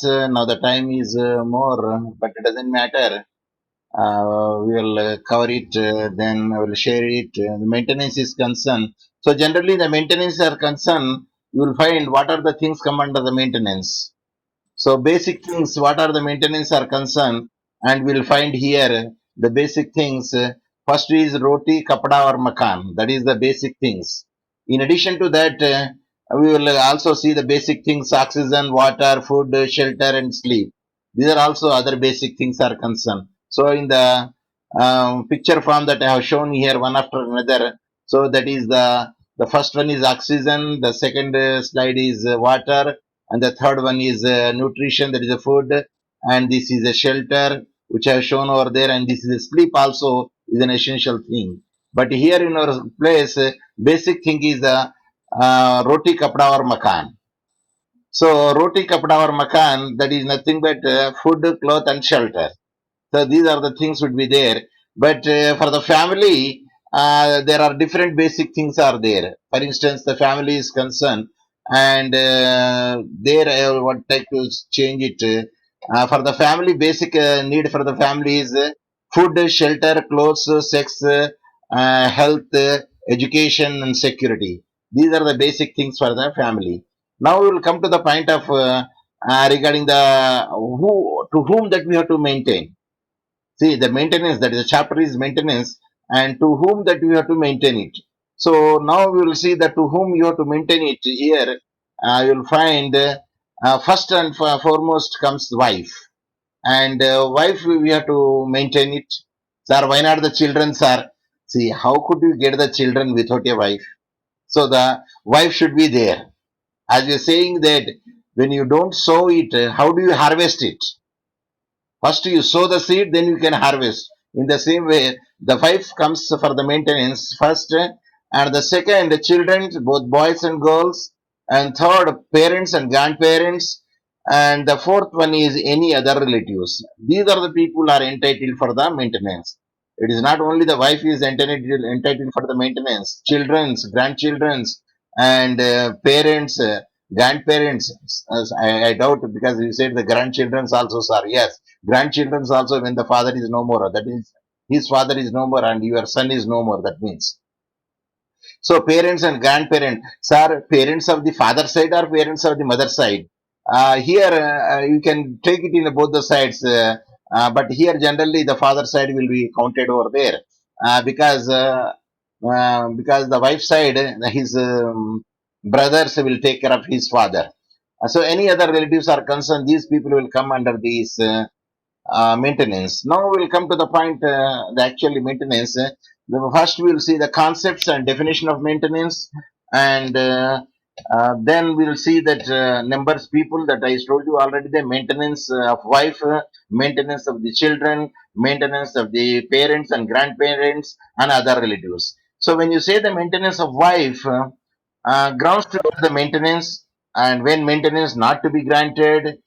now the time is more, but it doesn't matter. We will cover it, then I will share it. The maintenance is concerned. So generally, the maintenance are concerned. You will find what are the things come under the maintenance. So basic things, what are the maintenance are concerned, and we'll find here the basic things. First is roti, kapda or makan. That is the basic things. In addition to that, we will also see the basic things: oxygen, water, food, shelter, and sleep. These are also other basic things are concerned. So in the picture form that I have shown here, one after another. So that is the first one is oxygen. The second slide is water, and the third one is nutrition, that is a food, and this is a shelter which I have shown over there, and this is a sleep also is an essential thing. But here in our place, basic thing is roti, kapda or makan. So roti, kapda or makan, that is nothing but food, cloth and shelter. So these are the things would be there. But for the family, there are different basic things are there. For instance, the family is concerned, and there I would like to change it. For the family, basic need for the family is food, shelter, clothes, sex, health, education, and security. These are the basic things for the family. Now we will come to the point of regarding the who to whom that we have to maintain. See, the maintenance, that is the chapter is maintenance, and to whom that you have to maintain it. So now we will see that to whom you have to maintain it. Here you will find first and foremost comes wife, and wife we have to maintain it. Sir, why not the children, sir? See, how could you get the children without a wife? So the wife should be there. As you're saying that when you don't sow it, how do you harvest it? First you sow the seed, then you can harvest. In the same way, the wife comes for the maintenance first, and the second, the children, both boys and girls, and third, parents and grandparents, and the fourth one is any other relatives. These are the people who are entitled for the maintenance. It is not only the wife is entitled for the maintenance, children's, grandchildren's, and parents, grandparents. As I doubt because you said the grandchildren's also, sir. Yes, grandchildren's also when the father is no more. That is, his father is no more and your son is no more. That means. So parents and grandparents, sir, parents of the father side or parents of the mother side. Here you can take it in both the sides, but here generally the father side will be counted over there because the wife side, his brothers will take care of his father. So any other relatives are concerned, these people will come under these maintenance. Now we'll come to the point, the actual maintenance. First, we'll see the concepts and definition of maintenance, and then we'll see that numbers people that I told you already. The maintenance of wife, maintenance of the children, maintenance of the parents and grandparents, and other relatives. So when you say the maintenance of wife, grounds to the maintenance, and when maintenance not to be granted,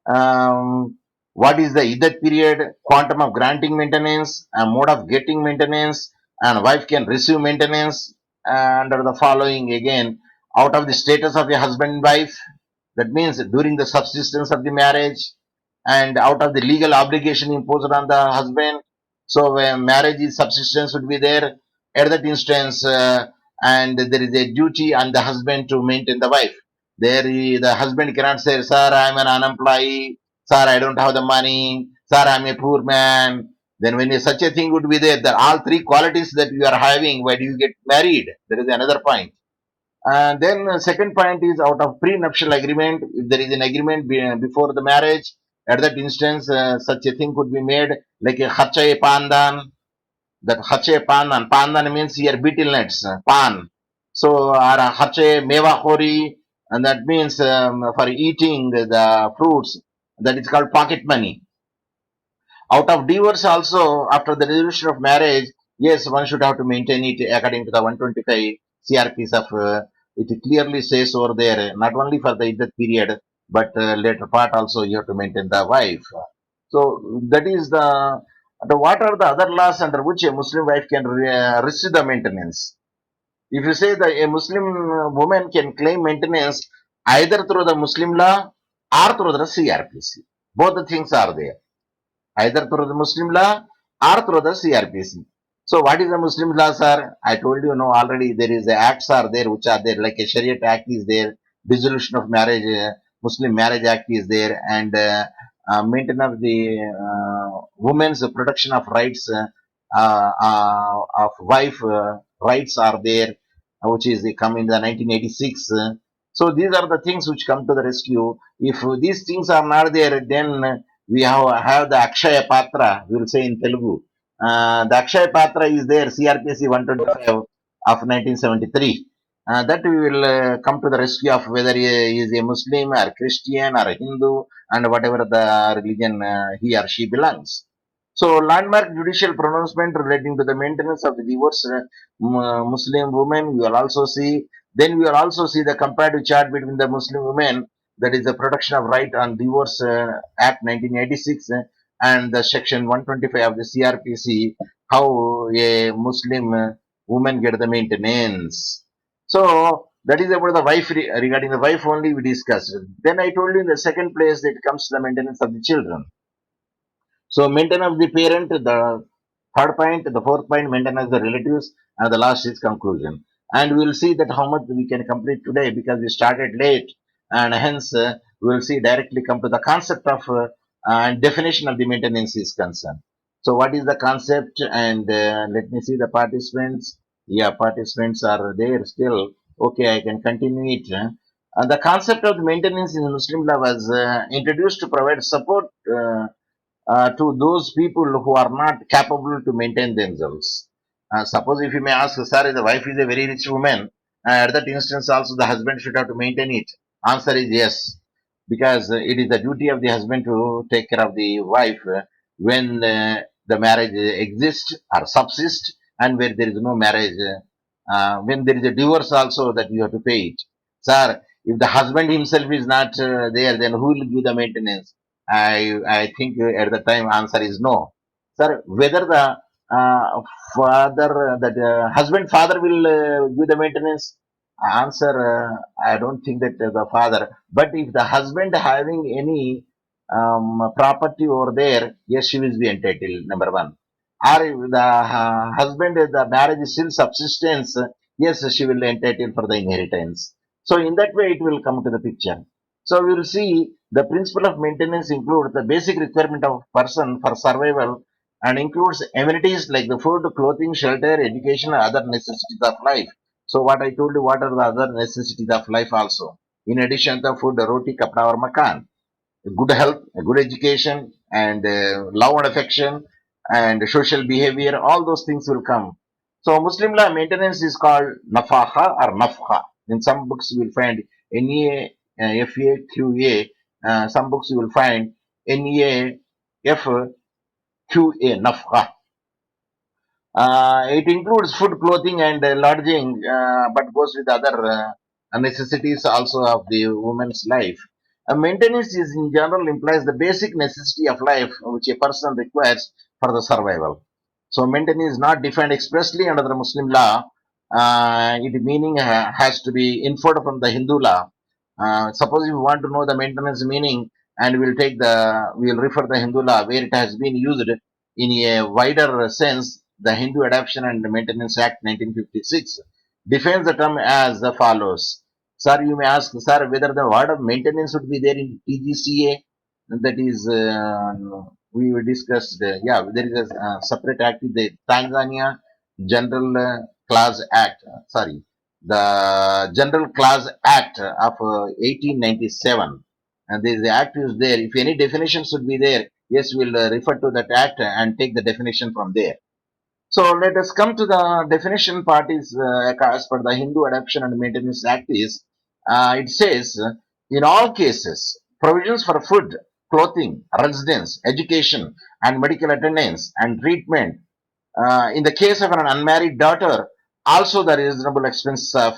what is the iddat period, quantum of granting maintenance, and mode of getting maintenance, and wife can receive maintenance under the following again out of the status of a husband and wife. That means during the subsistence of the marriage, and out of the legal obligation imposed on the husband. So when marriage is subsistence would be there at that instance, and there is a duty on the husband to maintain the wife. The husband cannot say, "Sir, I am an unemployee. Sir, I don't have the money. Sir, I am a poor man." Then when such a thing would be there, that all three qualities that you are having, why do you get married? There is another point. And then second point is out of prenuptial agreement. If there is an agreement before the marriage, at that instance, such a thing could be made like a hachaye pandan. That hachaye pandan. Pandan means here betel nuts, pan. So or hachaye meva khori, and that means for eating the fruits. That is called pocket money. Out of divorce also, after the resolution of marriage, yes, one should have to maintain it according to the 125 CRPs of it clearly says over there, not only for the iddat period, but later part also you have to maintain the wife. So that is the what are the other laws under which a Muslim wife can receive the maintenance? If you say that a Muslim woman can claim maintenance either through the Muslim law or through the CRPC. Both the things are there, either through the Muslim law or through the CRPC. So what is the Muslim law, sir? I told you no already. There is the acts are there which are there, like a Shariat Act is there, dissolution of marriage, Muslim Marriage Act is there, and maintenance of the women's protection of rights of wife rights are there, which is come in the 1986. So these are the things which come to the rescue. If these things are not there, then we have the Akshaya Patra, we will say in Telugu. The Akshaya Patra is there, CRPC 125 of 1973. That we will come to the rescue of whether he is a Muslim or Christian or a Hindu and whatever the religion he or she belongs. So, landmark judicial pronouncement relating to the maintenance of the divorced Muslim women, we will also see. Then we will also see the comparative chart between the Muslim women, that is the Protection of Right on Divorce Act 1986 and the Section 125 of the CRPC, how a Muslim woman get the maintenance. So that is about the wife. Regarding the wife only we discussed. Then I told you in the second place that comes to the maintenance of the children. So maintenance of the parent, the third point, the fourth point, maintenance of the relatives, and the last is conclusion. And we will see that how much we can complete today because we started late, and hence we will see directly come to the concept of and definition of the maintenance is concerned. So what is the concept? And let me see the participants. Yeah, participants are there still. Okay, I can continue it. The concept of the maintenance in Muslim law was introduced to provide support. To those people who are not capable to maintain themselves. Suppose if you may ask, sir, the wife is a very rich woman, at that instance also the husband should have to maintain it. Answer is yes, because it is the duty of the husband to take care of the wife when the marriage exists or subsists, and where there is no marriage, when there is a divorce also that you have to pay it. Sir, if the husband himself is not there, then who will give the maintenance? I think at the time answer is no. Sir, whether the father, that husband father will give the maintenance? Answer, I don't think that the father. But if the husband having any property over there, yes, she will be entitled, number one. Or if the husband, the marriage is still subsistence, yes, she will entitled for the inheritance. So in that way, it will come to the picture. So we will see the principle of maintenance includes the basic requirement of person for survival and includes amenities like the food, clothing, shelter, education, and other necessities of life. So what I told you, what are the other necessities of life also? In addition to food, roti, kapda or makan, good health, good education, and love and affection, and social behavior, all those things will come. So Muslim law maintenance is called nafaha or nafha. In some books you will find NEA, FAQA. Some books you will find NEAFQA, nafha. It includes food, clothing, and lodging, but goes with other necessities also of the woman's life. Maintenance is in general implies the basic necessity of life which a person requires for the survival. So maintenance is not defined expressly under the Muslim law. It meaning has to be inferred from the Hindu law. Suppose if you want to know the maintenance meaning, and we'll refer the Hindu law where it has been used in a wider sense. The Hindu Adoption and Maintenance Act 1956 defines the term as follows. Sir, you may ask, sir, whether the word of maintenance would be there in TGCA. That is, we discussed. Yeah, there is a separate act, the Tanzania General Clause Act. Sorry, the General Clause Act of 1897. And the act is there. If any definition should be there, yes, we'll refer to that act and take the definition from there. So let us come to the definition part is as per the Hindu Adoption and Maintenance Act is, it says, in all cases, provisions for food, clothing, residence, education, and medical attendance and treatment. In the case of an unmarried daughter, also the reasonable expenses of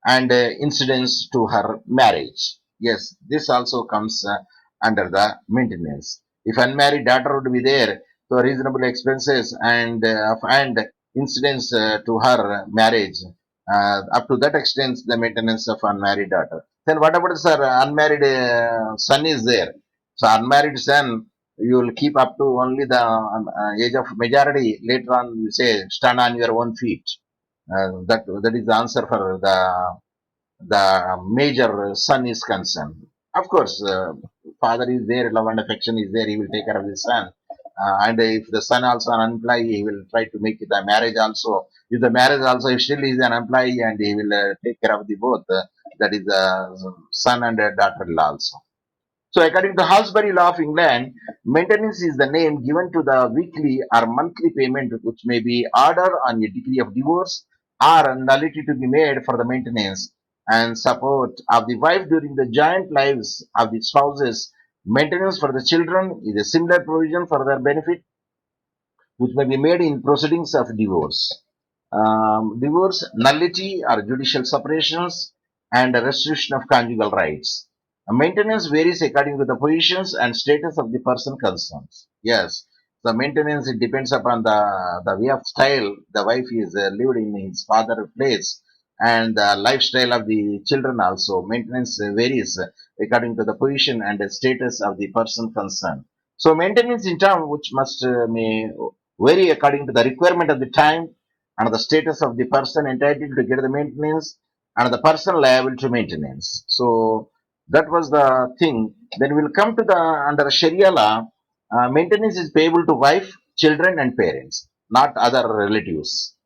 and incidents to her marriage. Yes, this also comes under the maintenance. If unmarried daughter would be there, so reasonable expenses and incidents to her marriage. Up to that extent, the maintenance of unmarried daughter. Then what about sir unmarried son is there? So unmarried son you will keep up to only the age of majority. Later on you say stand on your own feet. That is the answer for the major son is concerned. Of course, father is there, love and affection is there. He will take care of his son. And if the son also an employee, he will try to make it a marriage also. If the marriage also, if still is an employee and he will take care of the both, that is the son and daughter-in-law also. So, according to Halsbury Law of England, maintenance is the name given to the weekly or monthly payment which may be ordered on a decree of divorce or nullity to be made for the maintenance and support of the wife during the joint lives of the spouses. Maintenance for the children is a similar provision for their benefit which may be made in proceedings of divorce. Divorce, nullity or judicial separations, and restriction of conjugal rights. Maintenance varies according to the positions and status of the person concerned. Yes, the maintenance it depends upon the way of style the wife is lived in his father place and the lifestyle of the children also. Maintenance varies according to the position and the status of the person concerned. So maintenance in term which must may vary according to the requirement of the time and the status of the person entitled to get the maintenance and the person liable to maintenance. So that was the thing. Then we'll come to the under Sharia law, maintenance is payable to wife, children, and parents, not other relatives.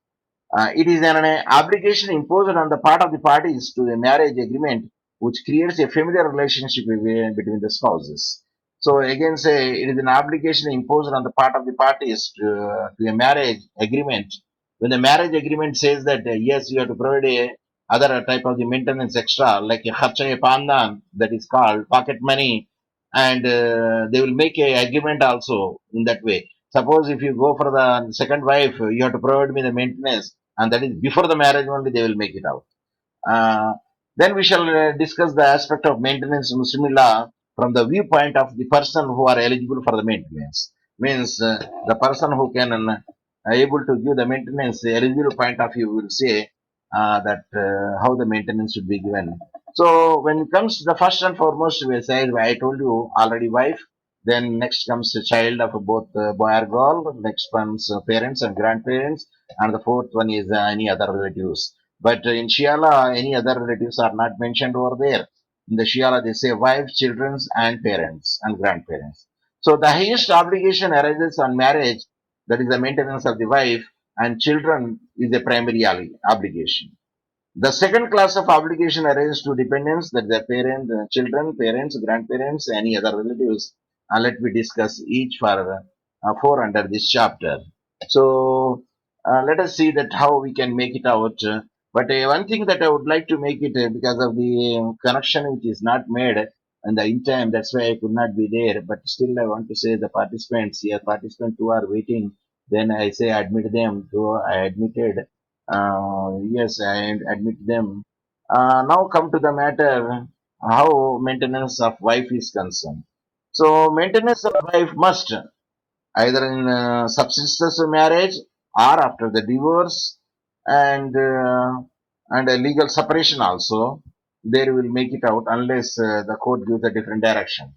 It is an obligation imposed on the part of the parties to a marriage agreement, which creates a familiar relationship between the spouses. So again, say it is an obligation imposed on the part of the parties to a marriage agreement. When the marriage agreement says that yes, you have to provide a other type of the maintenance extra, like a kharcha pandan, that is called pocket money, and they will make a agreement also in that way. Suppose if you go for the second wife, you have to provide me the maintenance and that is before the marriage only they will make it out. Uh, then we shall discuss the aspect of maintenance in Muslim law from the viewpoint of the person who are eligible for the maintenance. Means the person who can able to give the maintenance, the eligible point of view will say that how the maintenance should be given. So when it comes to the first and foremost, we say I told you already wife. Then next comes the child of both boy or girl. Next comes parents and grandparents, and the fourth one is any other relatives. But in Shiala, any other relatives are not mentioned over there. In the Shiala, they say wives, children, and parents and grandparents. So the highest obligation arises on marriage, that is the maintenance of the wife, and children is a primary obligation. The second class of obligation arises to dependents, that the parent, children, parents, grandparents, any other relatives. And let me discuss each for four under this chapter. So let us see that how we can make it out. But one thing that I would like to make it because of the connection which is not made and the in time, that's why I could not be there. But still, I want to say the participants here, participants who are waiting. Then I say admit them. So I admitted. Yes, I admit them. Now come to the matter how maintenance of wife is concerned. So maintenance of wife must either in subsistence marriage or after the divorce and a legal separation also. There will make it out unless the court gives a different direction.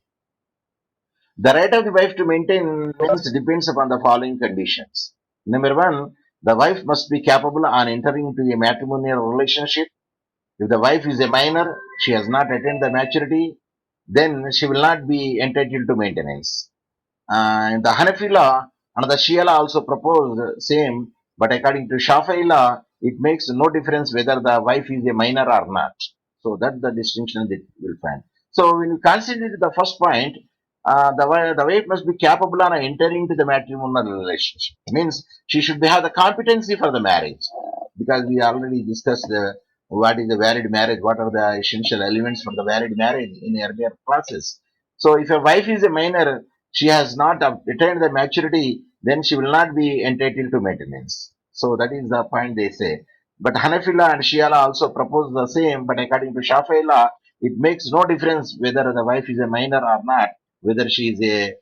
The right of the wife to maintain means depends upon the following conditions. Number one, the wife must be capable on entering into a matrimonial relationship. If the wife is a minor, she has not attained the maturity, then she will not be entitled to maintenance. And the Hanafi law and the Shia law also proposed same, but according to Shafi'i law, it makes no difference whether the wife is a minor or not. So that's the distinction that you will find. So when you consider the first point, the wife must be capable of entering into the matrimonial relationship. Means she should have the competency for the marriage, because we already discussed what is a valid marriage, what are the essential elements for the valid marriage in earlier classes. So if a wife is a minor, she has not attained the maturity, then she will not be entitled to maintenance. So that is the point they say. But Hanafila and Shia law also propose the same, but according to Shafi'i law, it makes no difference whether the wife is a minor or not, whether she is a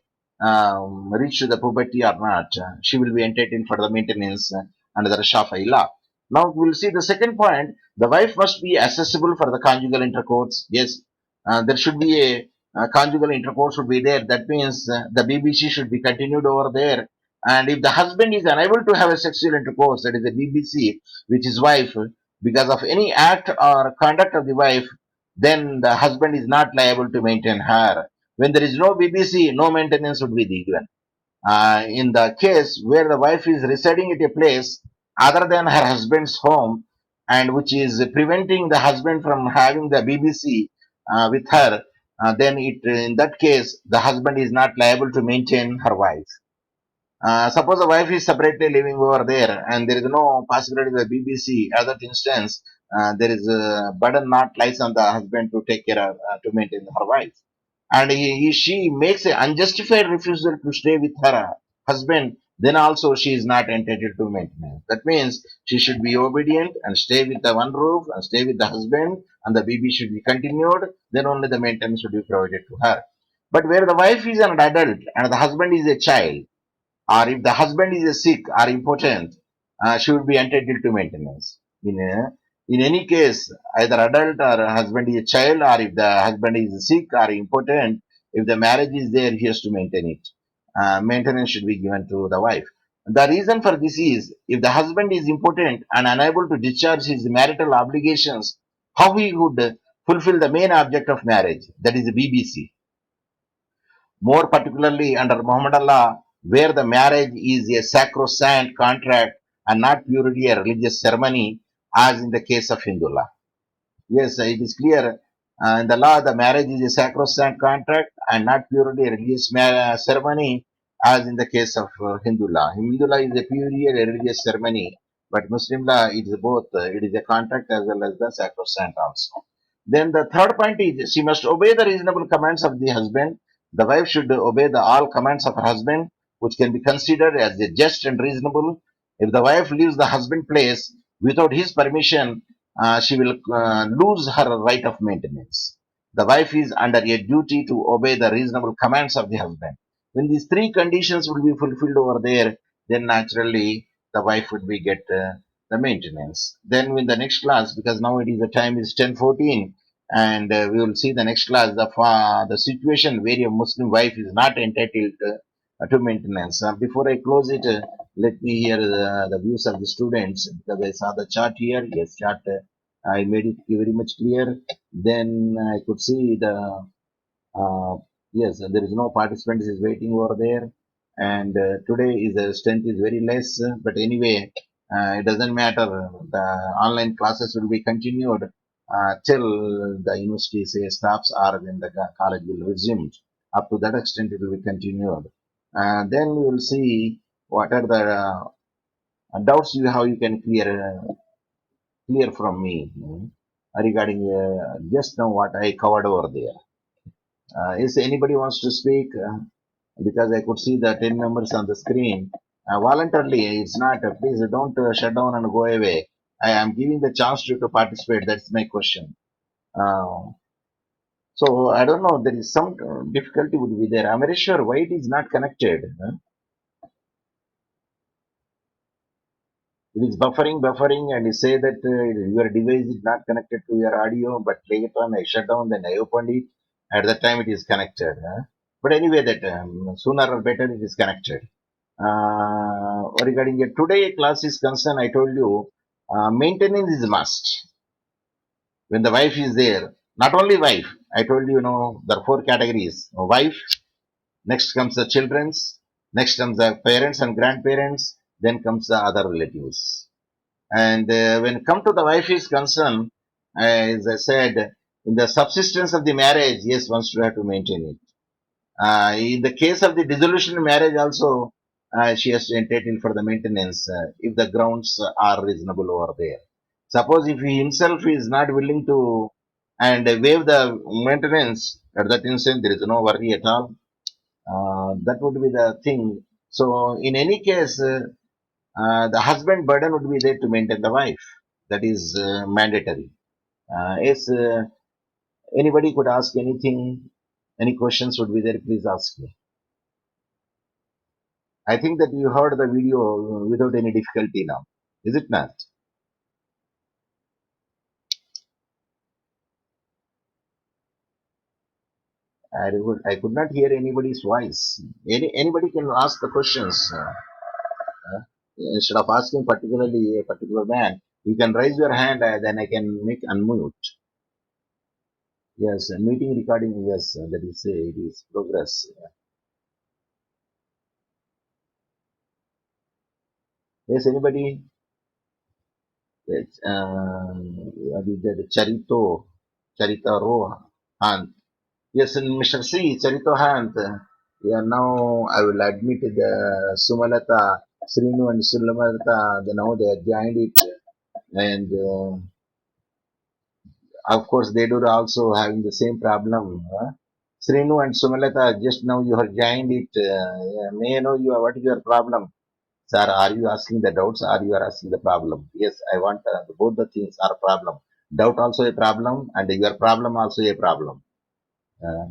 reached to the puberty or not. She will be entitled for the maintenance under the Shafi'i law. Now we'll see the second point. The wife must be accessible for the conjugal intercourse. Yes, there should be a conjugal intercourse should be there. That means the BBC should be continued over there. And if the husband is unable to have a sexual intercourse, that is the BBC, which is wife, because of any act or conduct of the wife, then the husband is not liable to maintain her. When there is no BBC, no maintenance would be given. In the case where the wife is residing at a place other than her husband's home and which is preventing the husband from having the BBC with her, then in that case the husband is not liable to maintain her wife. Suppose the wife is separately living over there and there is no possibility of the BBC. At that instance, there is a burden not lies on the husband to take care of, to maintain her wife. And she makes an unjustified refusal to stay with her husband, then also she is not entitled to maintenance. That means she should be obedient and stay with the one roof and stay with the husband and the baby should be continued, then only the maintenance should be provided to her. But where the wife is an adult and the husband is a child, or if the husband is sick or impotent, she would be entitled to maintenance. In any case, either adult or husband is a child, or if the husband is sick or impotent, if the marriage is there, he has to maintain it. Maintenance should be given to the wife. The reason for this is if the husband is impotent and unable to discharge his marital obligations, how he would fulfill the main object of marriage, that is the BBC. More particularly under Muhammad law, where the marriage is a sacrosanct contract and not purely a religious ceremony, as in the case of Hindu law. Yes, it is clear. In the law, the marriage is a sacrosanct contract and not purely a religious ceremony, as in the case of Hindu law. Hindu law is a purely a religious ceremony, but Muslim law it is both. It is a contract as well as the sacrosanct also. Then the third point is she must obey the reasonable commands of the husband. The wife should obey the all commands of her husband, which can be considered as a just and reasonable. If the wife leaves the husband place without his permission, she will lose her right of maintenance. The wife is under a duty to obey the reasonable commands of the husband. When these three conditions will be fulfilled over there, then naturally the wife would be get the maintenance. Then in the next class, because now it is the time is 10:14, and we will see the next class the situation where a Muslim wife is not entitled to maintenance. Before I close it, let me hear the views of the students because I saw the chart here. Yes, chart. I made it very much clear. Then I could see the yes, there is no participants is waiting over there, and today is the strength is very less. But anyway, it doesn't matter. The online classes will be continued till the university say stops or when the college will resume. Up to that extent, it will be continued. Then we will see what are the doubts you how you can clear from me regarding just now what I covered over there. If anybody wants to speak, because I could see the 10 members on the screen, voluntarily, it's not, please don't shut down and go away. I am giving the chance to you to participate. That's my question. Uh, so I don't know, there is some difficulty would be there. I'm very sure why it is not connected. It is buffering, and you say that your device is not connected to your audio, but later on I shut down, then I opened it. At that time, it is connected. But anyway, that sooner or better it is connected. Regarding the today class is concerned, I told you maintenance is a must when the wife is there. Not only wife, I told you, there are four categories: wife, next comes the children's, next comes the parents and grandparents, then comes the other relatives. And when come to the wife is concerned, as I said, in the subsistence of the marriage, yes, one should have to maintain it. In the case of the dissolution of marriage, also she has to entitle for the maintenance if the grounds are reasonable over there. Suppose if he himself is not willing to and waive the maintenance, at that instant there is no worry at all. That would be the thing. So in any case, the husband burden would be there to maintain the wife. That is mandatory. Yes, anybody could ask anything, any questions would be there. Please ask me. I think that you heard the video without any difficulty now. Is it not? I could not hear anybody's voice. Anybody can ask the questions. Instead of asking particularly a particular man, you can raise your hand, then I can make unmute. Yes, meeting recording, yes, that is, it is progress. Yes, anybody? Yes, what is that? Charito Rohan. Yes, and Mr. C, Charito Hant. Yeah, now I will admit the Sumalata, Srinu and Sumalata, now they have joined it. And of course, they do also having the same problem. Srinu and Sumalata, just now you have joined it. Yeah, may I know you, what is your problem? Sir, are you asking the doubts or you are asking the problem? Yes, I want both the things are a problem. Doubt also a problem and your problem also a problem. Uh,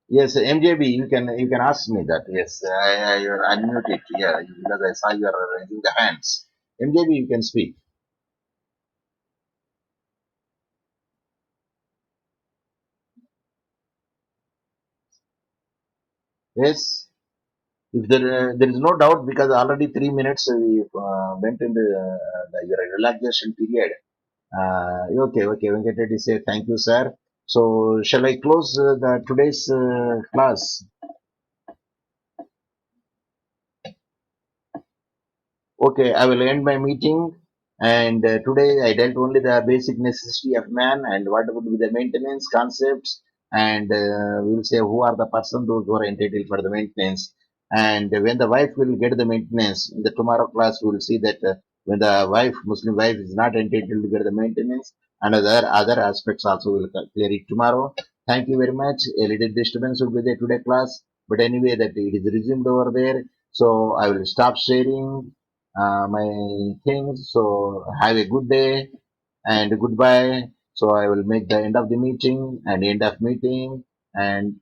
yes, MJB, you can ask me that. Yes, I will unmute it. Yeah, because I saw you are raising the hands. MJB, you can speak. Yes, if there is no doubt because already 3 minutes we went into your relaxation period. Okay, okay. Venkatreddy say thank you, sir. So shall I close the today's class? Okay, I will end my meeting. And today I dealt only the basic necessity of man and what would be the maintenance concepts. And we will say who are the person those who are entitled for the maintenance. And when the wife will get the maintenance, in the tomorrow class we will see that when the wife, Muslim wife, is not entitled to get the maintenance, and other aspects also will clear it tomorrow. Thank you very much. A little disturbance will be there today class, but anyway that it is resumed over there. So I will stop sharing my things. So have a good day and goodbye. So I will make the end of the meeting and end of meeting and